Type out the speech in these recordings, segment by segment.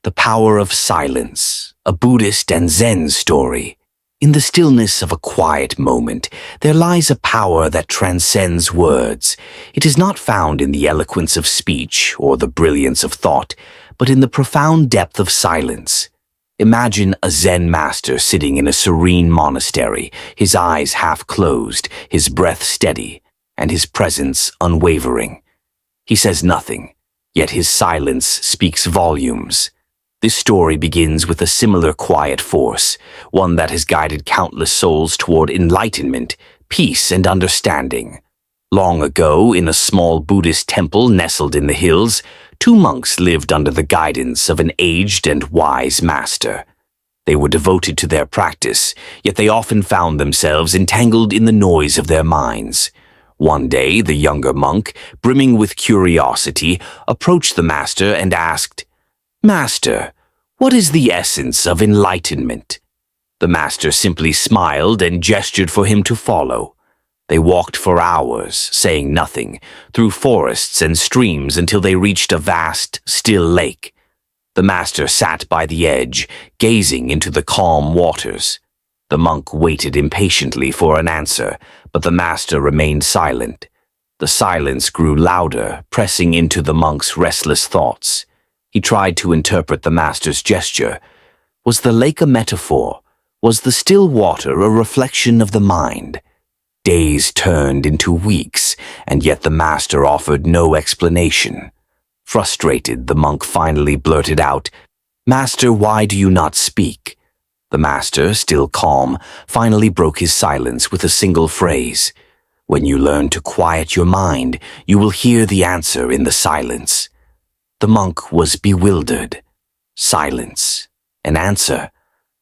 The Power of Silence, a Buddhist and Zen story. In the stillness of a quiet moment, there lies a power that transcends words. It is not found in the eloquence of speech or the brilliance of thought, but in the profound depth of silence. Imagine a Zen master sitting in a serene monastery, his eyes half closed, his breath steady, and his presence unwavering. He says nothing, yet his silence speaks volumes. This story begins with a similar quiet force, one that has guided countless souls toward enlightenment, peace, and understanding. Long ago, in a small Buddhist temple nestled in the hills, two monks lived under the guidance of an aged and wise master. They were devoted to their practice, yet they often found themselves entangled in the noise of their minds. One day, the younger monk, brimming with curiosity, approached the master and asked, "Master, what is the essence of enlightenment?" The master simply smiled and gestured for him to follow. They walked for hours, saying nothing, through forests and streams until they reached a vast, still lake. The master sat by the edge, gazing into the calm waters. The monk waited impatiently for an answer, but the master remained silent. The silence grew louder, pressing into the monk's restless thoughts. He tried to interpret the master's gesture. Was the lake a metaphor? Was the still water a reflection of the mind? Days turned into weeks, and yet the master offered no explanation. Frustrated, the monk finally blurted out, "Master, why do you not speak?" The master, still calm, finally broke his silence with a single phrase. "When you learn to quiet your mind, you will hear the answer in the silence." The monk was bewildered. Silence. An answer.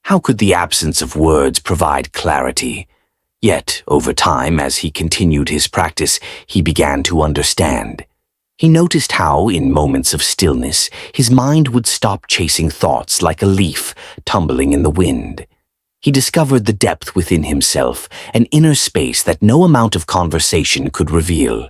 How could the absence of words provide clarity? Yet, over time, as he continued his practice, he began to understand. He noticed how, in moments of stillness, his mind would stop chasing thoughts like a leaf tumbling in the wind. He discovered the depth within himself, an inner space that no amount of conversation could reveal.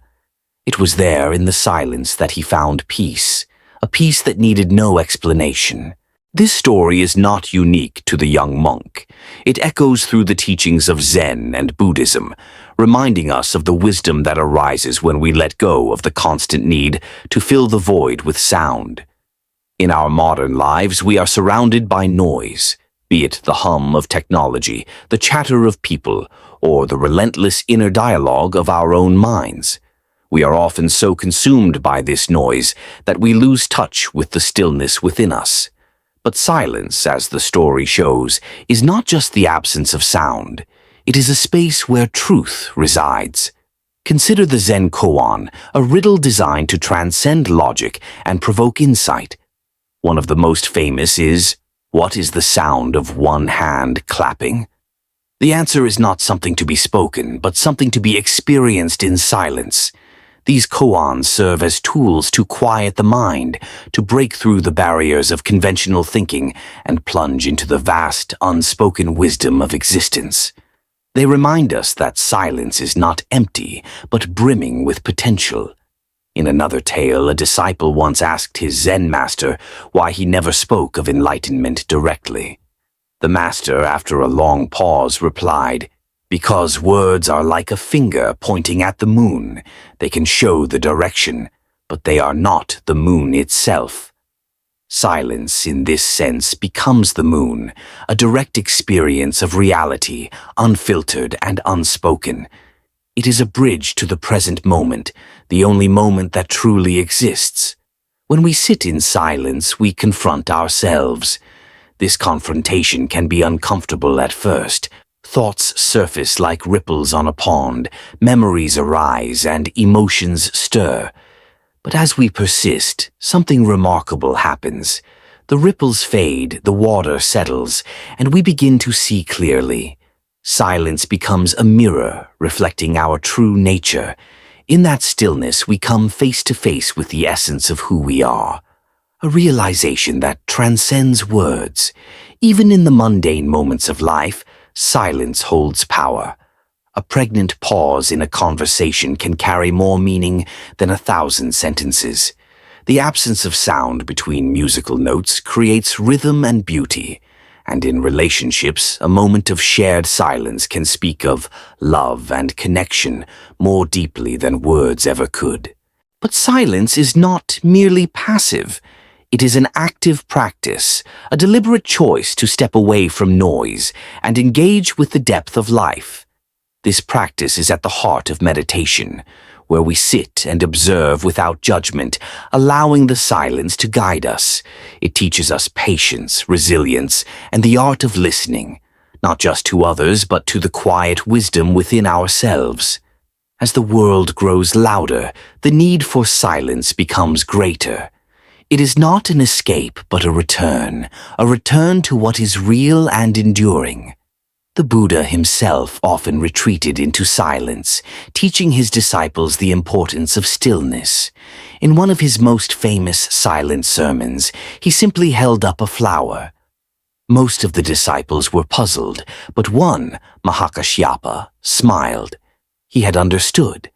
It was there in the silence that he found peace, a peace that needed no explanation. This story is not unique to the young monk. It echoes through the teachings of Zen and Buddhism, reminding us of the wisdom that arises when we let go of the constant need to fill the void with sound. In our modern lives, we are surrounded by noise, be it the hum of technology, the chatter of people, or the relentless inner dialogue of our own minds. We are often so consumed by this noise that we lose touch with the stillness within us. But silence, as the story shows, is not just the absence of sound. It is a space where truth resides. Consider the Zen koan, a riddle designed to transcend logic and provoke insight. One of the most famous is, "What is the sound of one hand clapping?" The answer is not something to be spoken, but something to be experienced in silence. These koans serve as tools to quiet the mind, to break through the barriers of conventional thinking and plunge into the vast, unspoken wisdom of existence. They remind us that silence is not empty, but brimming with potential. In another tale, a disciple once asked his Zen master why he never spoke of enlightenment directly. The master, after a long pause, replied, "Because words are like a finger pointing at the moon. They can show the direction, but they are not the moon itself." Silence, in this sense, becomes the moon, a direct experience of reality, unfiltered and unspoken. It is a bridge to the present moment, the only moment that truly exists. When we sit in silence, we confront ourselves. This confrontation can be uncomfortable at first. Thoughts surface like ripples on a pond, memories arise, and emotions stir. But as we persist, something remarkable happens. The ripples fade, the water settles, and we begin to see clearly. Silence becomes a mirror, reflecting our true nature. In that stillness, we come face to face with the essence of who we are. A realization that transcends words. Even in the mundane moments of life, silence holds power. A pregnant pause in a conversation can carry more meaning than 1,000 sentences. The absence of sound between musical notes creates rhythm and beauty, and in relationships, a moment of shared silence can speak of love and connection more deeply than words ever could. But silence is not merely passive. It is an active practice, a deliberate choice to step away from noise and engage with the depth of life. This practice is at the heart of meditation, where we sit and observe without judgment, allowing the silence to guide us. It teaches us patience, resilience, and the art of listening, not just to others, but to the quiet wisdom within ourselves. As the world grows louder, the need for silence becomes greater. It is not an escape, but a return to what is real and enduring. The Buddha himself often retreated into silence, teaching his disciples the importance of stillness. In one of his most famous silent sermons, he simply held up a flower. Most of the disciples were puzzled, but one, Mahakashyapa, smiled. He had understood.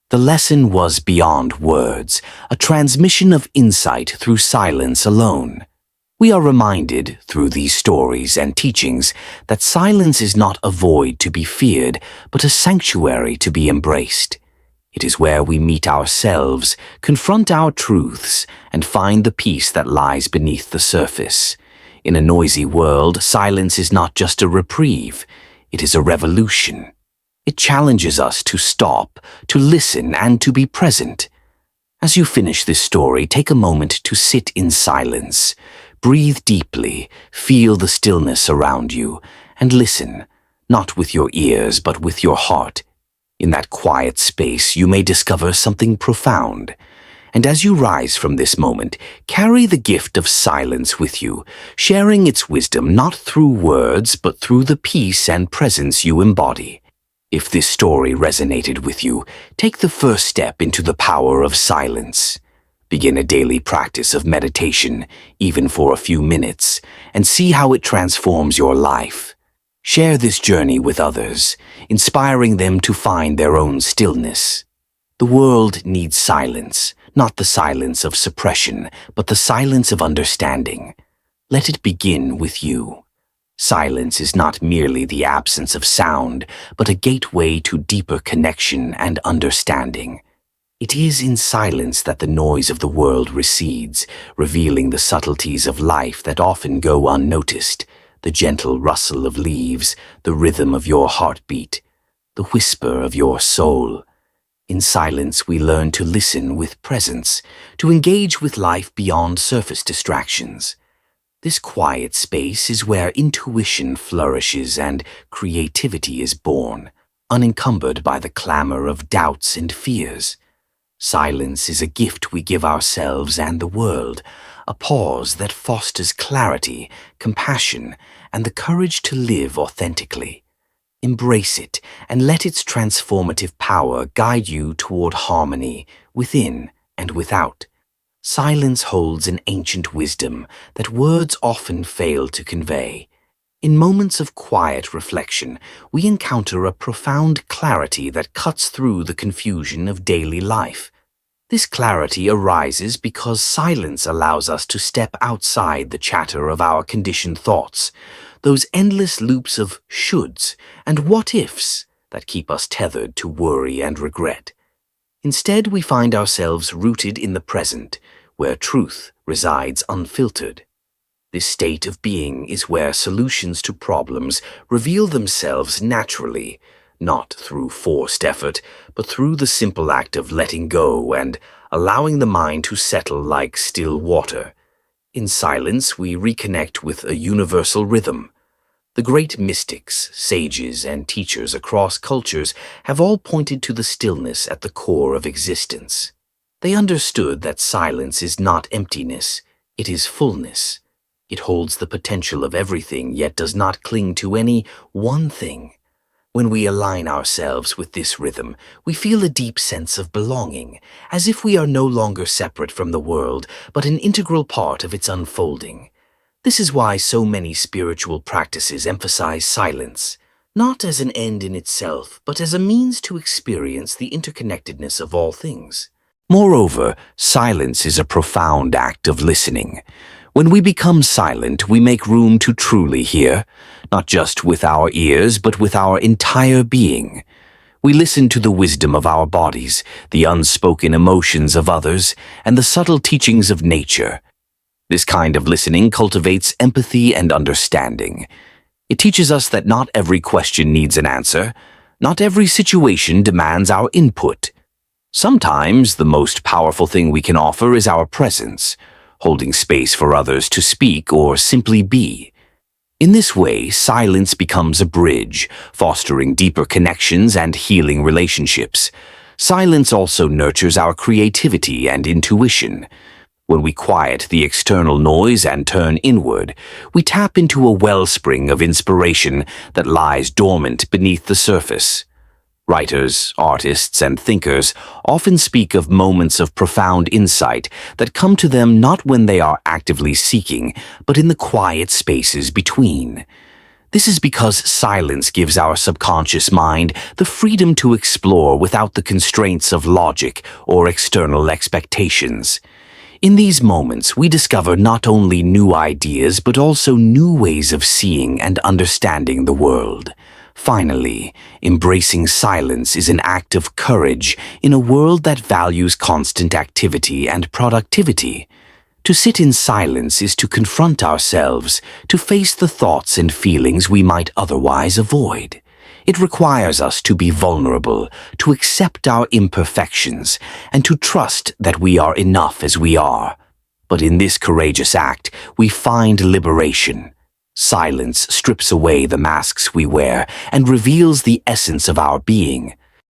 The lesson was beyond words, a transmission of insight through silence alone. We are reminded, through these stories and teachings, that silence is not a void to be feared, but a sanctuary to be embraced. It is where we meet ourselves, confront our truths, and find the peace that lies beneath the surface. In a noisy world, silence is not just a reprieve, it is a revolution. It challenges us to stop, to listen, and to be present. As you finish this story, take a moment to sit in silence. Breathe deeply, feel the stillness around you, and listen, not with your ears but with your heart. In that quiet space, you may discover something profound. And as you rise from this moment, carry the gift of silence with you, sharing its wisdom not through words but through the peace and presence you embody. If this story resonated with you, take the first step into the power of silence. Begin a daily practice of meditation, even for a few minutes, and see how it transforms your life. Share this journey with others, inspiring them to find their own stillness. The world needs silence, not the silence of suppression, but the silence of understanding. Let it begin with you. Silence is not merely the absence of sound, but a gateway to deeper connection and understanding. It is in silence that the noise of the world recedes, revealing the subtleties of life that often go unnoticed, the gentle rustle of leaves, the rhythm of your heartbeat, the whisper of your soul. In silence we learn to listen with presence, to engage with life beyond surface distractions. This quiet space is where intuition flourishes and creativity is born, unencumbered by the clamor of doubts and fears. Silence is a gift we give ourselves and the world, a pause that fosters clarity, compassion, and the courage to live authentically. Embrace it and let its transformative power guide you toward harmony within and without. Silence holds an ancient wisdom that words often fail to convey. In moments of quiet reflection, we encounter a profound clarity that cuts through the confusion of daily life. This clarity arises because silence allows us to step outside the chatter of our conditioned thoughts, those endless loops of shoulds and what-ifs that keep us tethered to worry and regret. Instead, we find ourselves rooted in the present, where truth resides unfiltered. This state of being is where solutions to problems reveal themselves naturally, not through forced effort, but through the simple act of letting go and allowing the mind to settle like still water. In silence, we reconnect with a universal rhythm. The great mystics, sages, and teachers across cultures have all pointed to the stillness at the core of existence. They understood that silence is not emptiness, it is fullness. It holds the potential of everything, yet does not cling to any one thing. When we align ourselves with this rhythm, we feel a deep sense of belonging, as if we are no longer separate from the world, but an integral part of its unfolding. This is why so many spiritual practices emphasize silence, not as an end in itself, but as a means to experience the interconnectedness of all things. Moreover, silence is a profound act of listening. When we become silent, we make room to truly hear, not just with our ears, but with our entire being. We listen to the wisdom of our bodies, the unspoken emotions of others, and the subtle teachings of nature. This kind of listening cultivates empathy and understanding. It teaches us that not every question needs an answer, not every situation demands our input. Sometimes the most powerful thing we can offer is our presence, holding space for others to speak or simply be. In this way, silence becomes a bridge, fostering deeper connections and healing relationships. Silence also nurtures our creativity and intuition. When we quiet the external noise and turn inward, we tap into a wellspring of inspiration that lies dormant beneath the surface. Writers, artists, and thinkers often speak of moments of profound insight that come to them not when they are actively seeking, but in the quiet spaces between. This is because silence gives our subconscious mind the freedom to explore without the constraints of logic or external expectations. In these moments, we discover not only new ideas but also new ways of seeing and understanding the world. Finally, embracing silence is an act of courage in a world that values constant activity and productivity. To sit in silence is to confront ourselves, to face the thoughts and feelings we might otherwise avoid. It requires us to be vulnerable, to accept our imperfections, and to trust that we are enough as we are. But in this courageous act, we find liberation. Silence strips away the masks we wear and reveals the essence of our being.